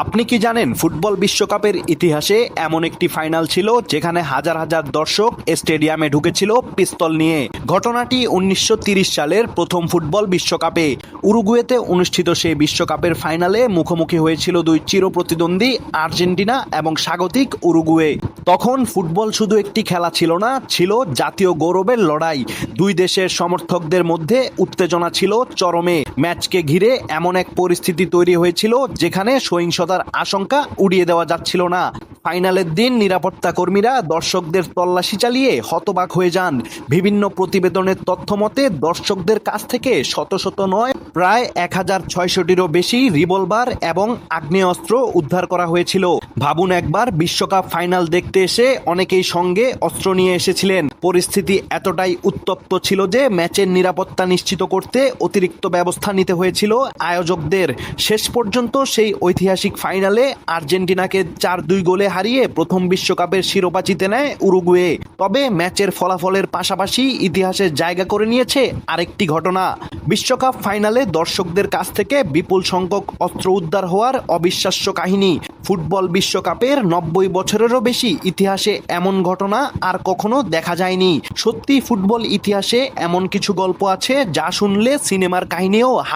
আপনি কি জানেন ফুটবল বিশ্বকাপের ইতিহাসে এমন একটি ফাইনাল ছিল যেখানে হাজার হাজার দর্শক স্টেডিয়ামে ঢুকেছিল পিস্তল নিয়ে। ঘটনাটি 1930 সালের প্রথম ফুটবল বিশ্বকাপে উরুগুয়েতে অনুষ্ঠিত সেই বিশ্বকাপের ফাইনালে মুখোমুখি হয়েছিল দুই চিরপ্রতিদ্বন্দ্বী আর্জেন্টিনা এবং স্বাগতিক উরুগুয়ে। তখন ফুটবল শুধু একটি খেলা ছিল না, ছিল জাতীয় গৌরবের লড়াই। দুই দেশের সমর্থকদের মধ্যে উত্তেজনা ছিল চরমে। ম্যাচকে ঘিরে এমন এক পরিস্থিতি তৈরি হয়েছিল যেখানে সহিংসতার আশঙ্কা উড়িয়ে দেওয়া যাচ্ছিল না। ফাইনালের দিন নিরাপত্তা কর্মীরা দর্শকদের তল্লাশি চালিয়ে হতবাক হয়ে যান। বিভিন্ন প্রতিবেদনের তথ্য মতে দর্শকদের কাছ থেকে শত শত নয়, প্রায় 1600টিরও বেশি রিভলভার এবং আগ্নেয়াস্ত্র উদ্ধার করা হয়েছিল। ভাবুন একবার, বিশ্বকাপ ফাইনাল দেখতে এসে অনেকেই সঙ্গে অস্ত্র নিয়ে এসেছিলেন। পরিস্থিতি এতটাই উত্তপ্ত ছিল যে ম্যাচের নিরাপত্তা নিশ্চিত করতে অতিরিক্ত ব্যবস্থা নিতে হয়েছিল আয়োজকদের। শেষ পর্যন্ত সেই ঐতিহাসিক ফাইনালে আর্জেন্টিনাকে 4-2 গোলে হারিয়ে প্রথম বিশ্বকাপের শিরোপা জিতে নেয় উরুগুয়ে। তবে ম্যাচের ফলাফলের পাশাপাশি ইতিহাসে জায়গা করে নিয়েছে আরেকটি ঘটনা। বিশ্বকাপ ফাইনালে দর্শকদের কাছ থেকে বিপুল সংখ্যক অস্ত্র উদ্ধার হওয়ার অবিশ্বাস্য কাহিনী। ফুটবল বিশ্বকাপের 90 বছরেরও বেশি ইতিহাসে এমন ঘটনা আর কখনো দেখা যায়নি। সত্যি ফুটবল ইতিহাসে এমন কিছু গল্প আছে যা শুনলে সিনেমার কাহিনীও